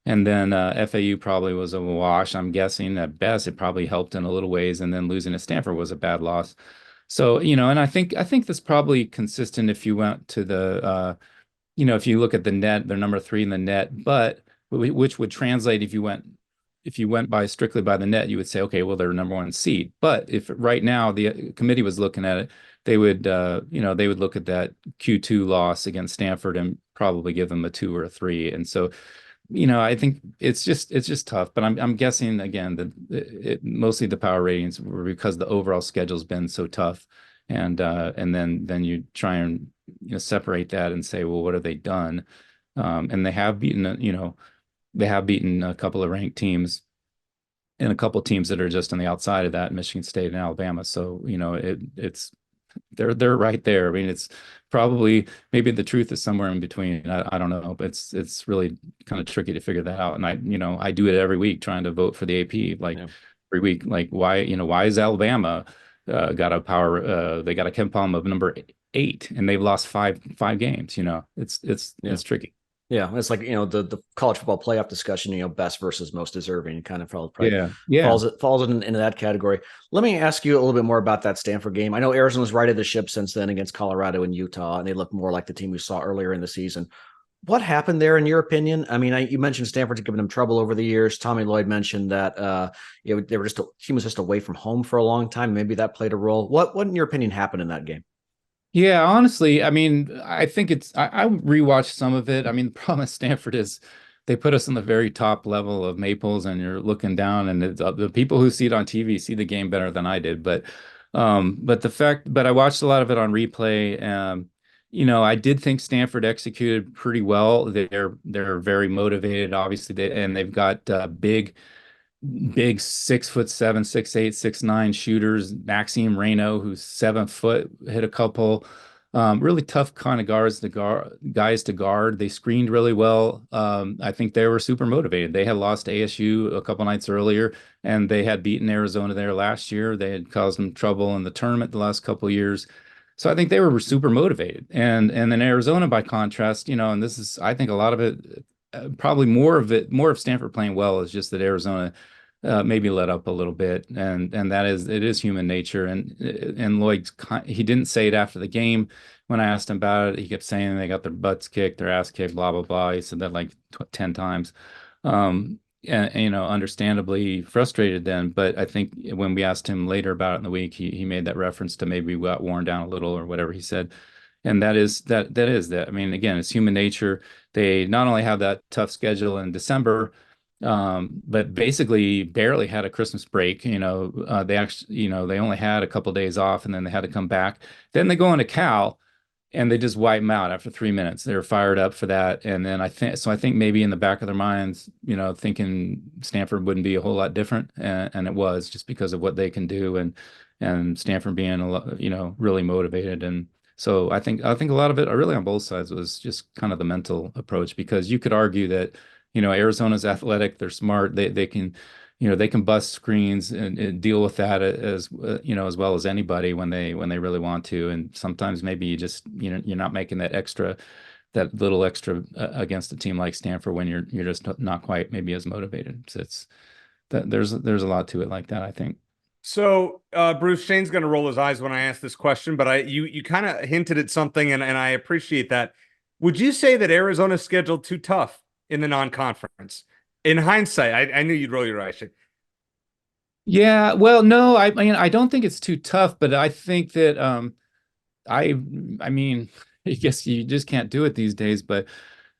Speaker 3: And then FAU probably was a wash. I'm guessing at best it probably helped in a little ways, and then losing to Stanford was a bad loss. So, and I think that's probably consistent if you went to the if you look at the net, they're number 3 in the net, but which would translate if you went by strictly by the net, you would say, okay, well, they're number 1 seed. But if right now the committee was looking at it, they would look at that Q2 loss against Stanford and probably give them a 2 or a 3. And so, I think it's just tough, but I'm guessing again that mostly the power ratings were because the overall schedule's been so tough, and then you try and separate that and say, well, what have they done? And they have beaten a couple of ranked teams and a couple of teams that are just on the outside of that, Michigan State and Alabama. So it's they're right there. I mean, it's probably maybe the truth is somewhere in between. I don't know, but it's really kind of tricky to figure that out. And I do it every week trying to vote for the AP, like
Speaker 2: Yeah.
Speaker 3: every week. Like why is Alabama got a power? They got a Ken Palm of number 8, and they've lost five games. It's it's
Speaker 2: Yeah.
Speaker 3: it's tricky.
Speaker 2: Yeah, it's like the college football playoff discussion. Best versus most deserving, kind of probably
Speaker 3: Yeah, yeah.
Speaker 2: falls into that category. Let me ask you a little bit more about that Stanford game. I know Arizona's righted the ship since then against Colorado and Utah, and they look more like the team we saw earlier in the season. What happened there, in your opinion? I mean, you mentioned Stanford's given them trouble over the years. Tommy Lloyd mentioned that they were team was just away from home for a long time. Maybe that played a role. What in your opinion happened in that game?
Speaker 3: Yeah, honestly, I mean, I think I rewatched some of it. I mean, the problem at Stanford is they put us on the very top level of Maples, and you're looking down, and the people who see it on TV see the game better than I did. But I watched a lot of it on replay. I did think Stanford executed pretty well. They're very motivated, obviously, and they've got big 6'7", 6'8", 6'9" shooters. Maxime Reno, who's 7 foot, hit a couple. Really tough kind of guys to guard. They screened really well. I think they were super motivated. They had lost to ASU a couple nights earlier, and they had beaten Arizona there last year. They had caused them trouble in the tournament the last couple of years. So I think they were super motivated. And then Arizona, by contrast, and this is, I think, a lot of it, probably more of Stanford playing well is just that Arizona maybe let up a little bit, and it is human nature. And Lloyd, he didn't say it after the game. When I asked him about it, he kept saying they got their butts kicked, their ass kicked, blah blah blah. He said that like 10 times. understandably frustrated then. But I think when we asked him later about it in the week, he made that reference to maybe we got worn down a little or whatever he said. And that is that. I mean, again, it's human nature. They not only have that tough schedule in December, but basically barely had a Christmas break. They actually, they only had a couple days off, and then they had to come back. Then they go into Cal, and they just wipe them out after 3 minutes. They're fired up for that. And then I think maybe in the back of their minds, thinking Stanford wouldn't be a whole lot different, and it was, just because of what they can do, and Stanford being really motivated. And so I think a lot of it, really on both sides, was just kind of the mental approach, because you could argue that Arizona's athletic, they're smart, they can they can bust screens and deal with that as as well as anybody when they really want to. And sometimes maybe you just you're not making that little extra against a team like Stanford when you're just not quite maybe as motivated. So it's that there's a lot to it like that, I think.
Speaker 1: So, Bruce, Shane's going to roll his eyes when I ask this question, but you kind of hinted at something, and I appreciate that. Would you say that Arizona's scheduled too tough in the non-conference? In hindsight, I knew you'd roll your eyes, Shane.
Speaker 3: Yeah, well, no, I mean, I don't think it's too tough, but I think that I mean, I guess you just can't do it these days, but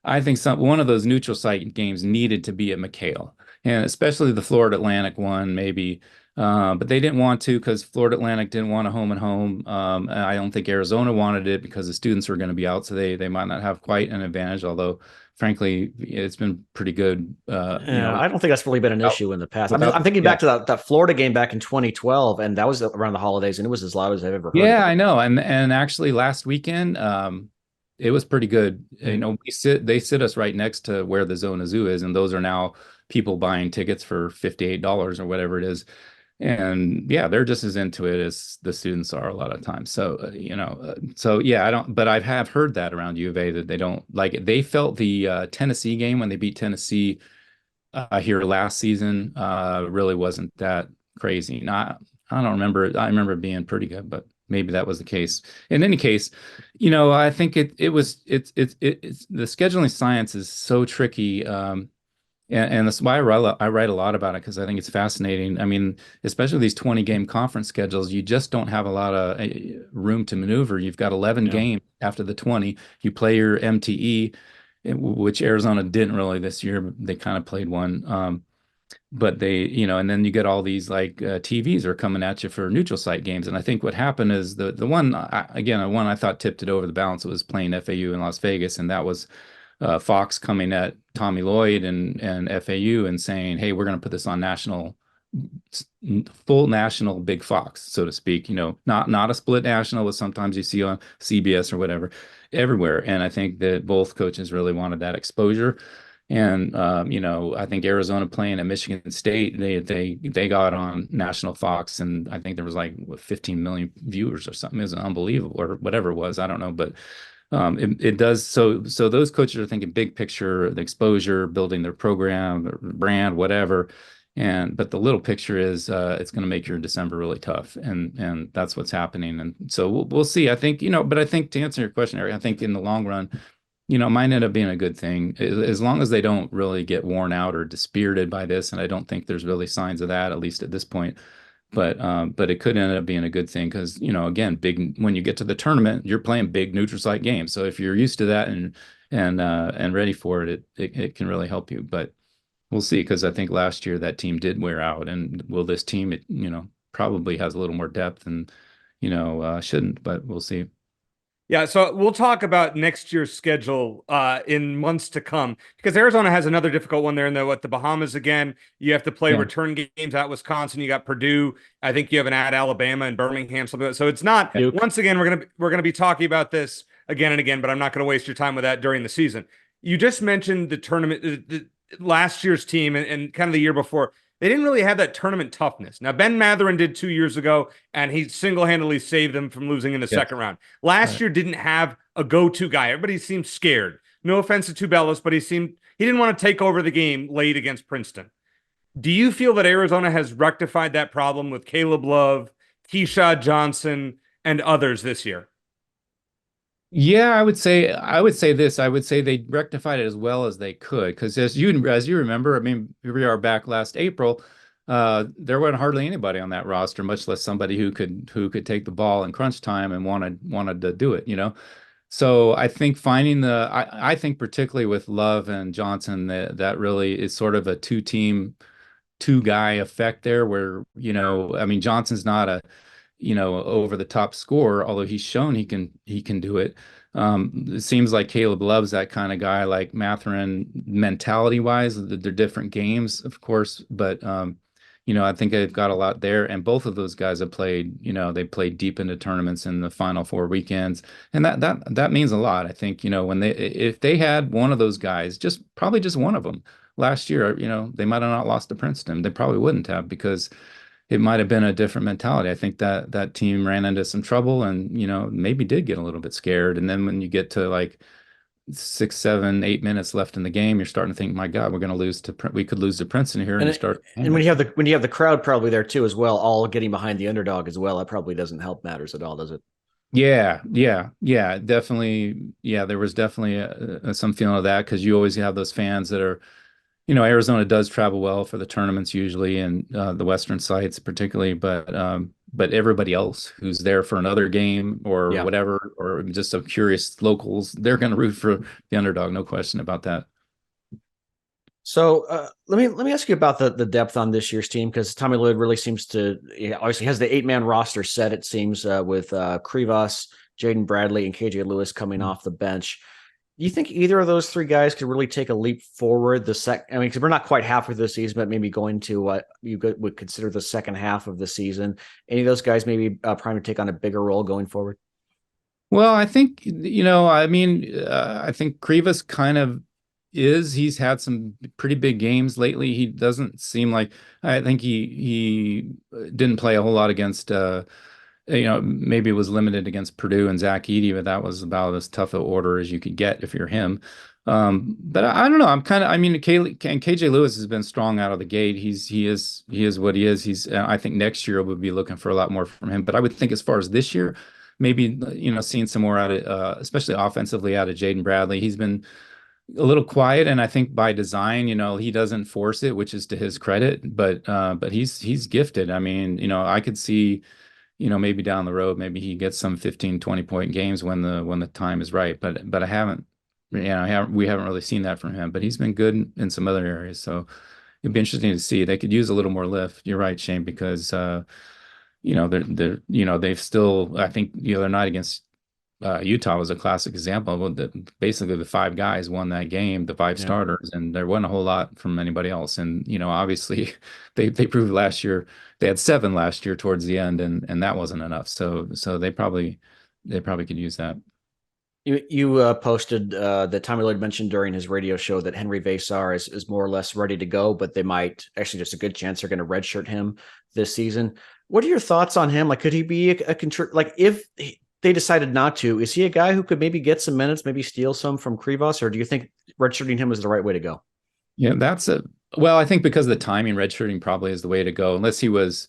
Speaker 3: I think one of those neutral site games needed to be at McHale, and especially the Florida Atlantic one, maybe. But they didn't want to, because Florida Atlantic didn't want a home and home. And I don't think Arizona wanted it because the students were going to be out, so they might not have quite an advantage. Although, frankly, it's been pretty good.
Speaker 2: I don't think that's really been an issue in the past. I'm thinking
Speaker 3: yeah.
Speaker 2: back to that Florida game back in 2012, and that was around the holidays, and it was as loud as I've ever heard.
Speaker 3: Yeah, I know. And actually last weekend, it was pretty good. They sit us right next to where the Zona Zoo is, and those are now people buying tickets for $58 or whatever it is. And yeah, they're just as into it as the students are a lot of times. So, so yeah, but I have heard that around U of A that they don't like it. They felt the Tennessee game when they beat Tennessee here last season really wasn't that crazy. Not, I don't remember. I remember it being pretty good, but maybe that was the case. In any case, I think it's the scheduling science is so tricky. And that's why I write a lot about it, because I think it's fascinating. I mean, especially these 20-game conference schedules, you just don't have a lot of room to maneuver. You've got 11 games after the 20. You play your MTE, which Arizona didn't really this year. They kind of played one. But they, and then you get all these like TVs are coming at you for neutral site games. And I think what happened is the one, one I thought tipped it over the balance was playing FAU in Las Vegas. And that was Fox coming at Tommy Lloyd and FAU and saying, "Hey, we're going to put this on full national Big Fox, so to speak. Not a split national, as sometimes you see on CBS or whatever, everywhere." And I think that both coaches really wanted that exposure. And I think Arizona playing at Michigan State, they got on national Fox, and I think there was like 15 million viewers or something. It was unbelievable, or whatever it was. I don't know, but. It does so those coaches are thinking big picture, the exposure, building their program, their brand, whatever. But the little picture is it's going to make your December really tough, and that's what's happening. And so we'll see. I think but I think to answer your question, Eric, I think in the long run, it might end up being a good thing, as long as they don't really get worn out or dispirited by this. And I don't think there's really signs of that, at least at this point. But it could end up being a good thing, because again, when you get to the tournament, you're playing big neutral site games. So if you're used to that and ready for it, it can really help you. But we'll see, because I think last year that team did wear out, and will this team? It probably has a little more depth and shouldn't, but we'll see.
Speaker 1: Yeah, so we'll talk about next year's schedule in months to come, because Arizona has another difficult one there in the Bahamas again. You have to play return games at Wisconsin. You got Purdue. I think you have an at Alabama and Birmingham, something like that. So it's not. Duke. Once again, we're gonna be talking about this again and again, but I'm not going to waste your time with that during the season. You just mentioned the tournament, last year's team, and kind of the year before. They didn't really have that tournament toughness. Now, Ben Matherin did 2 years ago, and he single-handedly saved them from losing in the second round. Last year didn't have a go-to guy. Everybody seemed scared. No offense to Tubelis, but he didn't want to take over the game late against Princeton. Do you feel that Arizona has rectified that problem with Caleb Love, Keyshawn Johnson, and others this year?
Speaker 3: Yeah, I would say this. I would say they rectified it as well as they could because as you remember, I mean, here we are back last April. There wasn't hardly anybody on that roster, much less somebody who could take the ball in crunch time and wanted to do it, you know. So I think I think particularly with Love and Johnson that really is sort of a two guy effect there where, I mean, Johnson's not a over the top scorer, although he's shown he can do it. It seems like Caleb Love's that kind of guy, like Matherin, mentality wise. They're different games, of course, but I think they've got a lot there. And both of those guys have played, they played deep into tournaments in the final four weekends, and that means a lot. I think when if they had one of those guys, probably just one of them last year, they might have not lost to Princeton. They probably wouldn't have because it might have been a different mentality. I think that team ran into some trouble and, maybe did get a little bit scared. And then when you get to like 6, 7, 8 minutes left in the game, you're starting to think, my God, we could lose to Princeton here. And you start.
Speaker 2: And when you have the crowd probably there too as well, all getting behind the underdog as well, that probably doesn't help matters at all, does it?
Speaker 3: Yeah, yeah, yeah, definitely. Yeah, there was definitely some feeling of that because you always have those fans that are, Arizona does travel well for the tournaments usually, and the Western sites particularly. But everybody else who's there for another game or
Speaker 2: Yeah.
Speaker 3: whatever, or just some curious locals, they're going to root for the underdog, no question about that.
Speaker 2: So let me ask you about the depth on this year's team because Tommy Lloyd really seems to obviously has the 8-man roster set. It seems with Krivas, Jaden Bradley, and KJ Lewis coming off the bench. Do you think either of those three guys could really take a leap forward? I mean, because we're not quite halfway through the season, but maybe going to what would consider the second half of the season. Any of those guys maybe primed to take on a bigger role going forward?
Speaker 3: Well, I think, I mean, I think Krivas kind of he's had some pretty big games lately. He doesn't seem like, I think he didn't play a whole lot against, maybe it was limited against Purdue and Zach Edey, but that was about as tough an order as you could get if you're him. But I don't know. I mean, KJ Lewis has been strong out of the gate. He is what he is. I think next year we'll be looking for a lot more from him. But I would think as far as this year, maybe, seeing some more out of, especially offensively out of Jaden Bradley. He's been a little quiet, and I think by design, he doesn't force it, which is to his credit. But he's gifted. I mean, I could see, maybe down the road, maybe he gets some 15, 20 point games when the time is right. But I haven't, we haven't really seen that from him. But he's been good in some other areas. So it'd be interesting to see. They could use a little more lift. You're right, Shane, because they've still, I think, they're not against Utah was a classic example. Basically, the five guys won that game, the five starters, and there wasn't a whole lot from anybody else. And obviously, they proved last year they had 7 last year towards the end, and that wasn't enough. So they probably could use that.
Speaker 2: You posted that Tommy Lloyd mentioned during his radio show that Henry Vasar is more or less ready to go, but they might actually just a good chance they're going to redshirt him this season. What are your thoughts on him? Like, could he be a like if they decided not to? Is he a guy who could maybe get some minutes, maybe steal some from Krivas, or do you think redshirting him is the right way to go?
Speaker 3: Yeah, well, I think because of the timing, redshirting probably is the way to go, unless he was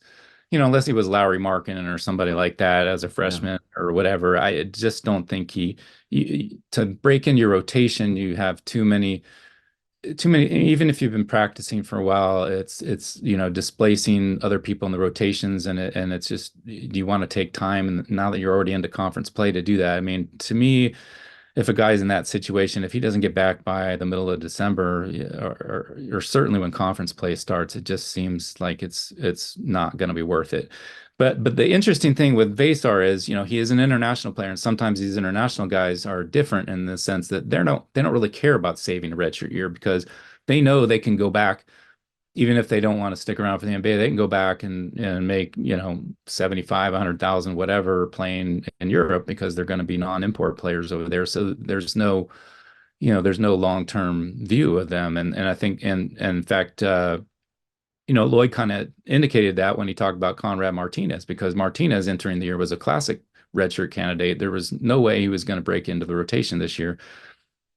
Speaker 3: Lowry Markin or somebody like that as a freshman or whatever. I just don't think to break in your rotation, you have too many, even if you've been practicing for a while, it's displacing other people in the rotations, and it's just, do you want to take time, and now that you're already into conference play, to do that? I mean, to me, if a guy's in that situation, if he doesn't get back by the middle of December, or certainly when conference play starts, it just seems like it's not going to be worth it. But the interesting thing with Vasar is, he is an international player, and sometimes these international guys are different in the sense that they don't really care about saving a redshirt year because they know they can go back, even if they don't want to stick around for the NBA, they can go back and make 75, 100,000, whatever, playing in Europe because they're going to be non-import players over there. So there's no long-term view of them, and I think, and in fact, Lloyd kind of indicated that when he talked about Conrad Martinez, because Martinez entering the year was a classic redshirt candidate. There was no way he was going to break into the rotation this year.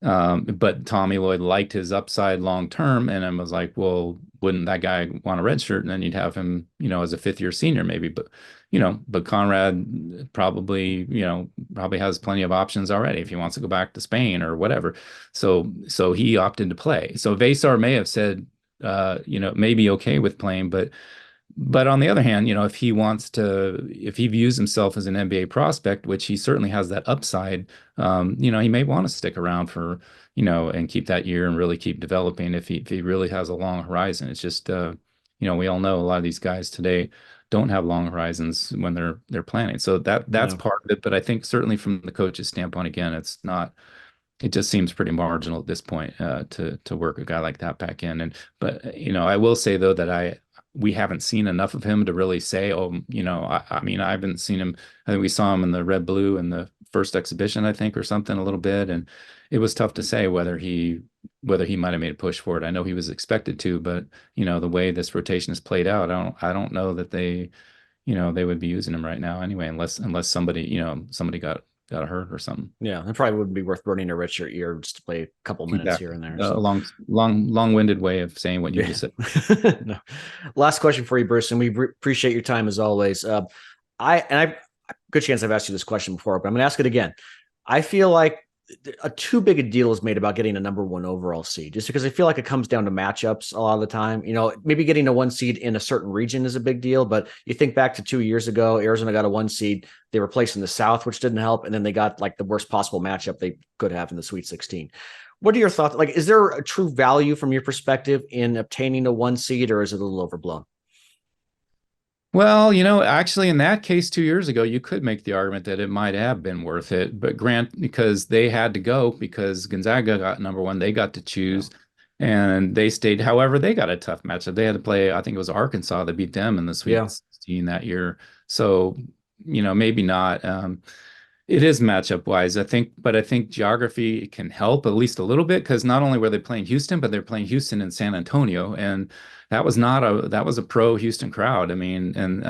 Speaker 3: But Tommy Lloyd liked his upside long term, and I was like, well, wouldn't that guy want a red shirt? And then you'd have him, as a fifth year senior maybe. But Conrad probably has plenty of options already if he wants to go back to Spain or whatever. So he opted to play. So Vasar may have said, maybe okay with playing, but on the other hand, if he views himself as an NBA prospect, which he certainly has that upside, he may want to stick around for, and keep that year and really keep developing if he really has a long horizon. It's just, we all know a lot of these guys today don't have long horizons when they're planning. So that's part of it. But I think certainly from the coach's standpoint, again, it just seems pretty marginal at this point to work a guy like that back in. But I will say though that we haven't seen enough of him to really say, I mean, I haven't seen him. I think we saw him in the red blue in the first exhibition, I think, or something a little bit. And it was tough to say whether he might have made a push for it. I know he was expected to, but the way this rotation has played out, I don't know that they would be using him right now anyway, unless somebody got hurt or something.
Speaker 2: Yeah, it probably wouldn't be worth burning a redshirt year just to play a couple minutes here and there.
Speaker 3: So. A long-winded way of saying what you just said.
Speaker 2: No. Last question for you, Bruce, and we appreciate your time as always. I good chance I've asked you this question before, but I'm going to ask it again. I feel like too big a deal is made about getting a number 1 overall seed, just because I feel like it comes down to matchups a lot of the time. Maybe getting a 1 seed in a certain region is a big deal, but you think back to 2 years ago, Arizona got a 1 seed. They were placed in the South, which didn't help. And then they got like the worst possible matchup they could have in the Sweet 16. What are your thoughts? Like, is there a true value from your perspective in obtaining a 1 seed, or is it a little overblown?
Speaker 3: Well, actually in that case 2 years ago, you could make the argument that it might have been worth it, but because they had to go because Gonzaga got number 1, they got to choose and they stayed. However, they got a tough matchup. They had to play, I think it was Arkansas that beat them in the Sweet 16 that year. So, maybe not. It is matchup wise, I think, but I think geography can help at least a little bit because not only were they playing Houston, but they're playing Houston and San Antonio, and that was a pro Houston crowd. I mean, and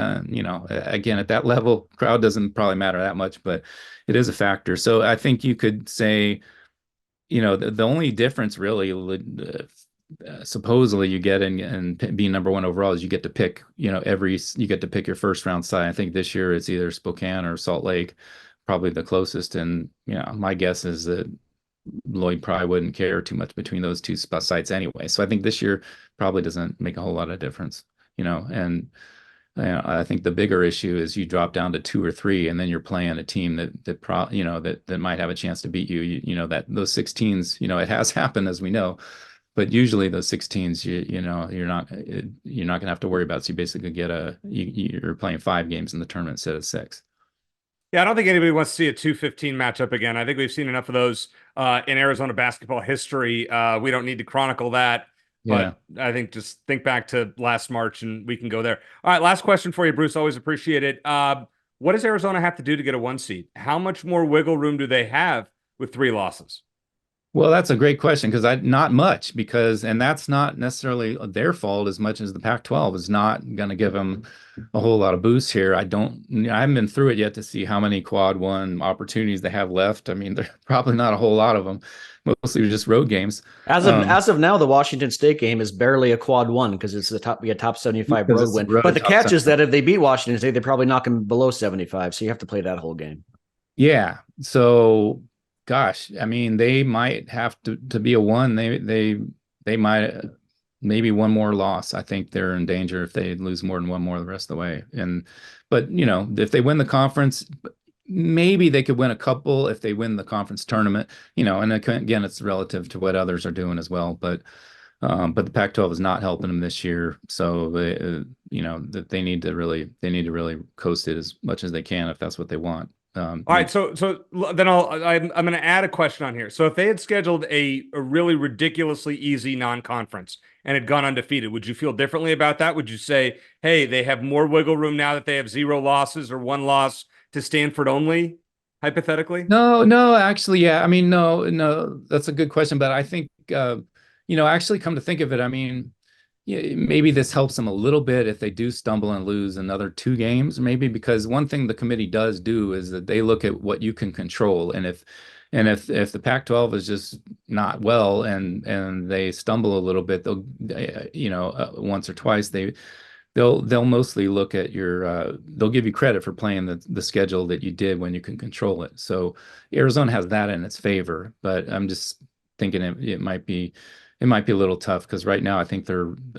Speaker 3: again, at that level, crowd doesn't probably matter that much, but it is a factor. So I think you could say, the only difference really, supposedly you get in being number 1 overall is you get to pick, you get to pick your first round side. I think this year it's either Spokane or Salt Lake, probably the closest. And, my guess is that Lloyd probably wouldn't care too much between those two sites anyway. So I think this year probably doesn't make a whole lot of difference, and I think the bigger issue is you drop down to 2 or 3, and then you're playing a team that might have a chance to beat you. That those 16s, it has happened, as we know, but usually those 16s, you're not gonna have to worry about. So you basically you're playing 5 games in the tournament instead of 6.
Speaker 1: Yeah, I don't think anybody wants to see a 2-15 matchup again. I think we've seen enough of those in Arizona basketball history. We don't need to chronicle that. But yeah. I think just think back to last March and we can go there. All right, last question for you, Bruce. Always appreciate it. What does Arizona have to do to get a 1 seed? How much more wiggle room do they have with 3 losses?
Speaker 3: Well, that's a great question because not much, and that's not necessarily their fault as much as the Pac-12 is not going to give them a whole lot of boost here. I haven't been through it yet to see how many quad 1 opportunities they have left. I mean, there's probably not a whole lot of them. Mostly just road games.
Speaker 2: As of now, the Washington State game is barely a quad 1 because it's a top 75 road win. But the catch is that if they beat Washington State, they probably knock them below 75. So you have to play that whole game.
Speaker 3: Yeah. So, gosh, I mean, they might have to be a 1. They might maybe 1 more loss. I think they're in danger if they lose more than 1 more the rest of the way. But if they win the conference, maybe they could win a couple if they win the conference tournament, and again, it's relative to what others are doing as well. But the Pac-12 is not helping them this year. So that they need to really coast it as much as they can if that's what they want.
Speaker 1: All right. So then I'm going to add a question on here. So if they had scheduled a really ridiculously easy non-conference and had gone undefeated, would you feel differently about that? Would you say, hey, they have more wiggle room now that they have 0 losses or 1 loss to Stanford only, hypothetically?
Speaker 3: No, actually, yeah. I mean, no, that's a good question. But I think, actually come to think of it, I mean, maybe this helps them a little bit if they do stumble and lose another 2 games, maybe, because one thing the committee does do is that they look at what you can control. And And if the Pac-12 is just not well and they stumble a little bit, they'll once or twice they'll mostly look at your they'll give you credit for playing the schedule that you did when you can control it. So Arizona has that in its favor, but I'm just thinking it might be a little tough because right now I think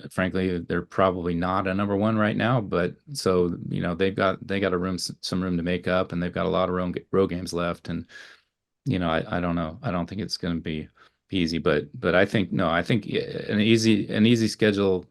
Speaker 3: frankly they're probably not a number one right now, but so they got some room to make up, and they've got a lot of road games left, and I don't know. I don't think it's going to be easy, but I think an easy schedule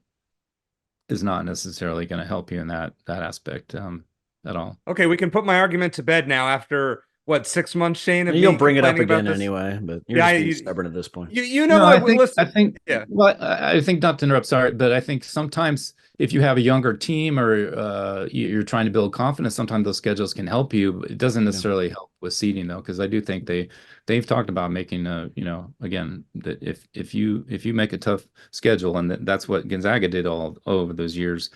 Speaker 3: is not necessarily going to help you in that aspect at all.
Speaker 1: Okay, we can put my argument to bed now after what, 6 months, Shane? Of
Speaker 2: You'll
Speaker 1: me
Speaker 2: bring it up
Speaker 1: complaining about
Speaker 2: again
Speaker 1: this?
Speaker 2: anyway, but you're
Speaker 1: Yeah,
Speaker 2: just being stubborn at this point.
Speaker 1: You know
Speaker 3: No,
Speaker 1: what?
Speaker 3: I
Speaker 1: Listen,
Speaker 3: think,
Speaker 1: yeah.
Speaker 3: well, I think, not to interrupt, sorry, but I think sometimes if you have a younger team or you're trying to build confidence, sometimes those schedules can help you. It doesn't necessarily help with seeding though, because I do think they've talked about making again, that if you make a tough schedule, and that's what Gonzaga did all over those years.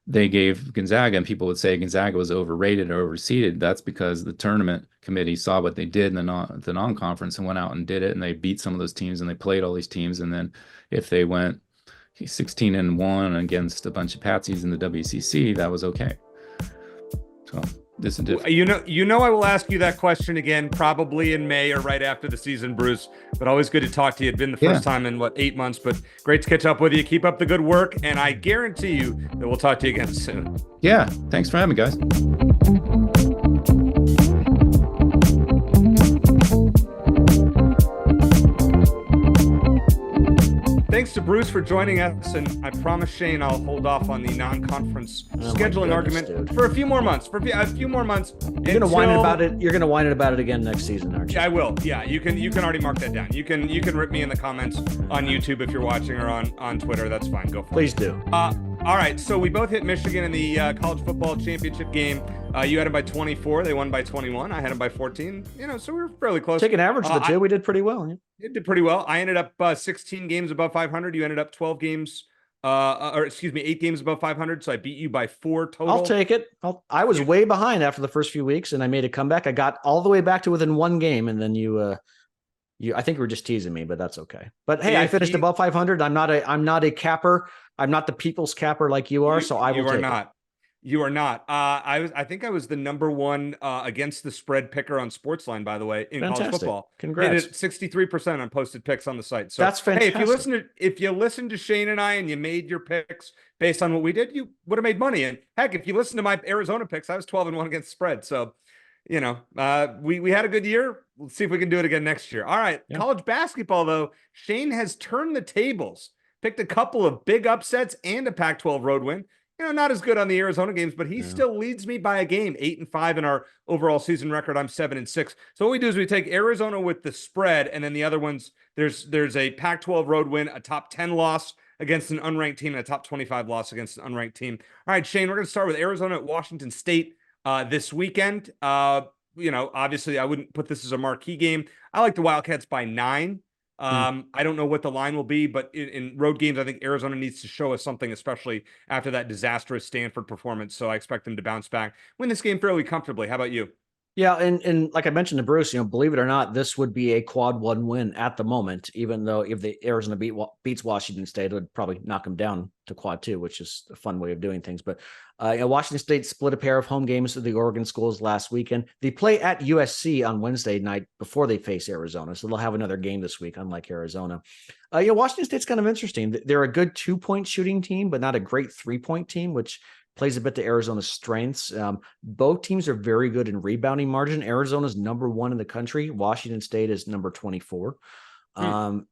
Speaker 3: They gave Gonzaga, and people would say Gonzaga was overrated or overseeded. That's because the tournament committee saw what they did in the non-conference and went out and did it, and they beat some of those teams, and they played all these teams. And then if they went 16-1 against a bunch of patsies in the WCC, that was okay. So this is different.
Speaker 1: I will ask you that question again, probably in May or right after the season, Bruce. But always good to talk to you. It's been the first time in 8 months, but great to catch up with you. Keep up the good work, and I guarantee you that we'll talk to you again soon.
Speaker 3: Yeah, thanks for having me, guys.
Speaker 1: Thanks to Bruce for joining us, and I promise Shane I'll hold off on the non-conference scheduling argument for a few more months.
Speaker 2: You're gonna whine about it. You're gonna whine about it again next season, aren't you?
Speaker 1: Yeah, I will. Yeah, you can already mark that down. You can rip me in the comments on YouTube if you're watching, or on Twitter. That's fine. Go for it.
Speaker 2: Please do.
Speaker 1: All right, so we both hit Michigan in the college football championship game. You had them by 24. They won by 21. I had them by 14. So we were fairly close.
Speaker 2: Take an average of the two. We did pretty well. Yeah.
Speaker 1: It did pretty well. I ended up 16 games above 500. You ended up 12 games, 8 games above 500. So I beat you by 4 total.
Speaker 2: I'll take it. I was way behind after the first few weeks, and I made a comeback. I got all the way back to within 1 game, and then I think you were just teasing me, but that's okay. But hey, I finished above 500. I'm not a capper. I'm not the people's capper like you are. So I will take it.
Speaker 1: You are not. I think I was the number one against the spread picker on Sportsline, by the way, in college football.
Speaker 2: Congrats.
Speaker 1: Hit it 63% on posted picks on the site. So
Speaker 2: that's fantastic.
Speaker 1: Hey, if you listen to Shane and I, and you made your picks based on what we did, you would have made money. And heck, if you listen to my Arizona picks, I was 12-1 against spread. So, we had a good year. Let's see if we can do it again next year. All right. Yeah. College basketball, though, Shane has turned the tables, picked a couple of big upsets and a Pac-12 road win. Not as good on the Arizona games, but he still leads me by a game, 8-5 in our overall season record. I'm 7-6. So what we do is we take Arizona with the spread, and then the other ones, there's a Pac-12 road win, a top 10 loss against an unranked team, and a top 25 loss against an unranked team. All right, Shane, we're going to start with Arizona at Washington State this weekend. Obviously I wouldn't put this as a marquee game. I like the Wildcats by 9. I don't know what the line will be, but in road games, I think Arizona needs to show us something, especially after that disastrous Stanford performance. So I expect them to bounce back, win this game fairly comfortably. How about you?
Speaker 2: Yeah, and like I mentioned to Bruce, believe it or not, this would be a quad 1 win at the moment. Even though if the Arizona beats Washington State, it would probably knock them down to quad 2, which is a fun way of doing things. But Washington State split a pair of home games with the Oregon schools last weekend. They play at USC on Wednesday night before they face Arizona, so they'll have another game this week, unlike Arizona. Washington State's kind of interesting. They're a good 2-point shooting team, but not a great 3-point team, which plays a bit to Arizona's strengths. Both teams are very good in rebounding margin. Arizona's number 1 in the country. Washington State is number 24. And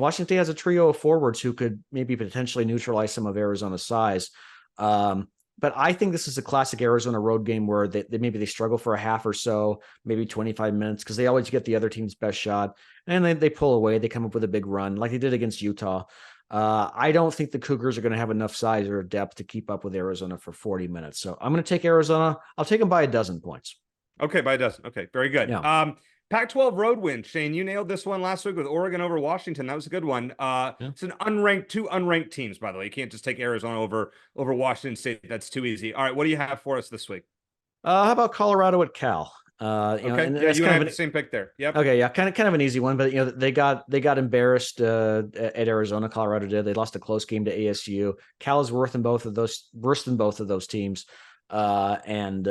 Speaker 2: Washington State has a trio of forwards who could maybe potentially neutralize some of Arizona's size. But I think this is a classic Arizona road game where maybe they struggle for a half or so, maybe 25 minutes, because they always get the other team's best shot. And they pull away. They come up with a big run like they did against Utah. I don't think the Cougars are going to have enough size or depth to keep up with Arizona for 40 minutes. So I'm going to take Arizona. I'll take them by 12 points.
Speaker 1: Okay, by 12. Okay, very good. Yeah. Pac-12 road win. Shane, you nailed this one last week with Oregon over Washington. That was a good one. It's two unranked teams, by the way. You can't just take Arizona over Washington State. That's too easy. All right, what do you have for us this week?
Speaker 2: How about Colorado at Cal?
Speaker 1: Okay.
Speaker 2: and
Speaker 1: Yeah,
Speaker 2: that's
Speaker 1: you and I
Speaker 2: kind
Speaker 1: have
Speaker 2: of
Speaker 1: the same pick there. Yep.
Speaker 2: okay, yeah, kind of an easy one, but they got embarrassed at Arizona. Colorado did. They lost a close game to ASU. Cal is worse than both of those teams, and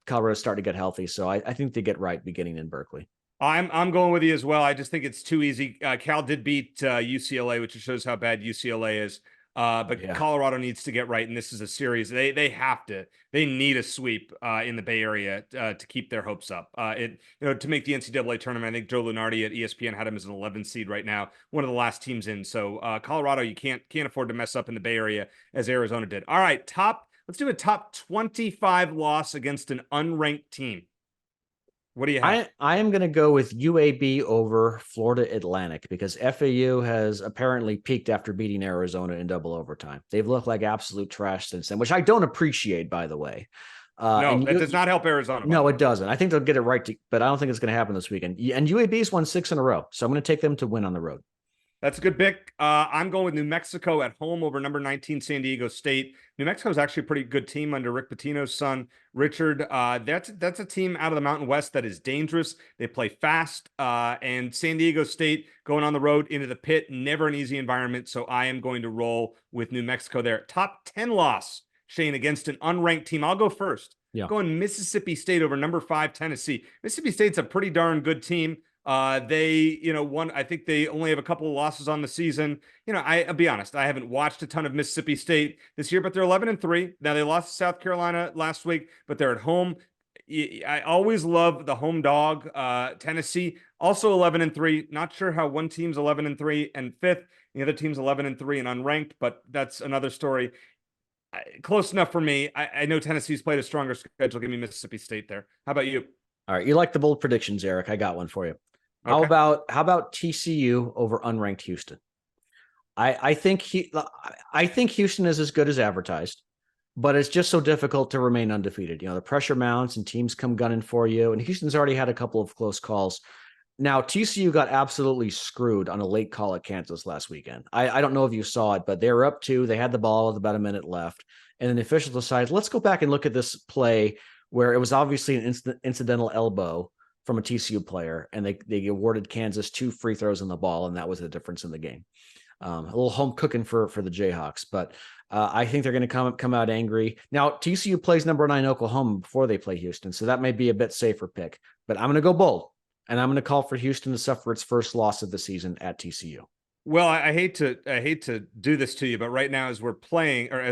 Speaker 2: Colorado's starting to get healthy. So I think they get right beginning in Berkeley.
Speaker 1: I'm going with you as well. I just think it's too easy. Cal did beat UCLA, which shows how bad UCLA is. But
Speaker 2: Yeah.
Speaker 1: Colorado needs to get right, and this is a series. They need a sweep in the Bay Area to keep their hopes up. To make the NCAA tournament. I think Joe Lunardi at ESPN had him as an 11 seed right now, one of the last teams in. So Colorado, you can't afford to mess up in the Bay Area as Arizona did. All right, let's do a top 25 loss against an unranked team. What do you have?
Speaker 2: I am going to go with UAB over Florida Atlantic because FAU has apparently peaked after beating Arizona in double overtime. They've looked like absolute trash since then, which I don't appreciate, by the way.
Speaker 1: No, that does not help Arizona.
Speaker 2: No, it doesn't. I think they'll get it right, but I don't think it's going to happen this weekend. And UAB's won 6 in a row, so I'm going to take them to win on the road.
Speaker 1: That's a good pick. I'm going with New Mexico at home over number 19 San Diego State. New Mexico is actually a pretty good team under Rick Pitino's son, Richard. That's a team out of the Mountain West that is dangerous. They play fast. And San Diego State going on the road into the pit, never an easy environment. So I am going to roll with New Mexico there. Top 10 loss, Shane, against an unranked team. I'll go first.
Speaker 2: Yeah.
Speaker 1: Going Mississippi State over number 5 Tennessee. Mississippi State's a pretty darn good team. I think they only have a couple of losses on the season. I'll be honest, I haven't watched a ton of Mississippi State this year, but they're 11-3. Now they lost to South Carolina last week, but they're at home. I always love the home dog. Tennessee also 11-3. Not sure how one team's 11-3 and fifth. The other team's 11-3 and unranked, but that's another story. Close enough for me. I know Tennessee's played a stronger schedule. Give me Mississippi State there. How about you?
Speaker 2: All right. You like the bold predictions, Eric. I got one for you. Okay. How about TCU over unranked Houston? I think Houston is as good as advertised, but it's just so difficult to remain undefeated. The pressure mounts and teams come gunning for you, and Houston's already had a couple of close calls. Now, TCU got absolutely screwed on a late call at Kansas last weekend. I don't know if you saw it, but they were up 2. They had the ball with about a minute left, and then the officials decided, let's go back and look at this play where it was obviously an incidental elbow from a TCU player, and they awarded Kansas 2 free throws in the ball, and that was the difference in the game. A little home cooking for the Jayhawks, but I think they're going to come out angry. Now, TCU plays number 9 Oklahoma before they play Houston, so that may be a bit safer pick, but I'm going to go bold, and I'm going to call for Houston to suffer its first loss of the season at TCU.
Speaker 1: Well, I hate to do this to you, but right now as we're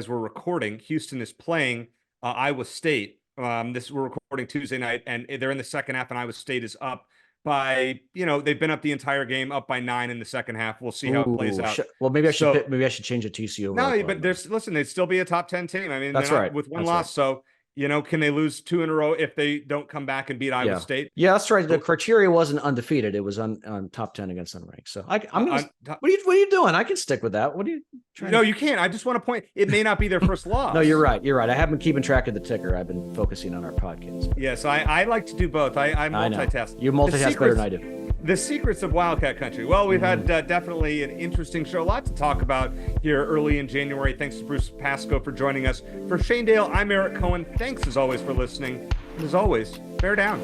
Speaker 1: recording, Houston is playing Iowa State. We're recording Tuesday night, and they're in the second half, and Iowa State is up by, they've been up the entire game, up by 9 in the second half. We'll see how it plays out.
Speaker 2: Maybe I should change it to TCU.
Speaker 1: No, but they'd still be a top 10 team. I mean,
Speaker 2: that's right.
Speaker 1: With one loss, so can they lose 2 in a row if they don't come back and beat Iowa State?
Speaker 2: Yeah, that's right. The criteria wasn't undefeated; it was on top 10 against unranked. So what are you doing? I can stick with that. What are you trying?
Speaker 1: No, you can't. I just want to point. It may not be their first loss.
Speaker 2: No, you're right. I haven't been keeping track of the ticker. I've been focusing on our podcast.
Speaker 1: Yeah, so I like to do both. I multitask.
Speaker 2: You multitask better than I do.
Speaker 1: The secrets of Wildcat Country. Well, we've had definitely an interesting show. A lot to talk about here early in January. Thanks to Bruce Pascoe for joining us. For Shane Dale, I'm Eric Cohen. Thanks as always for listening. And as always, bear down.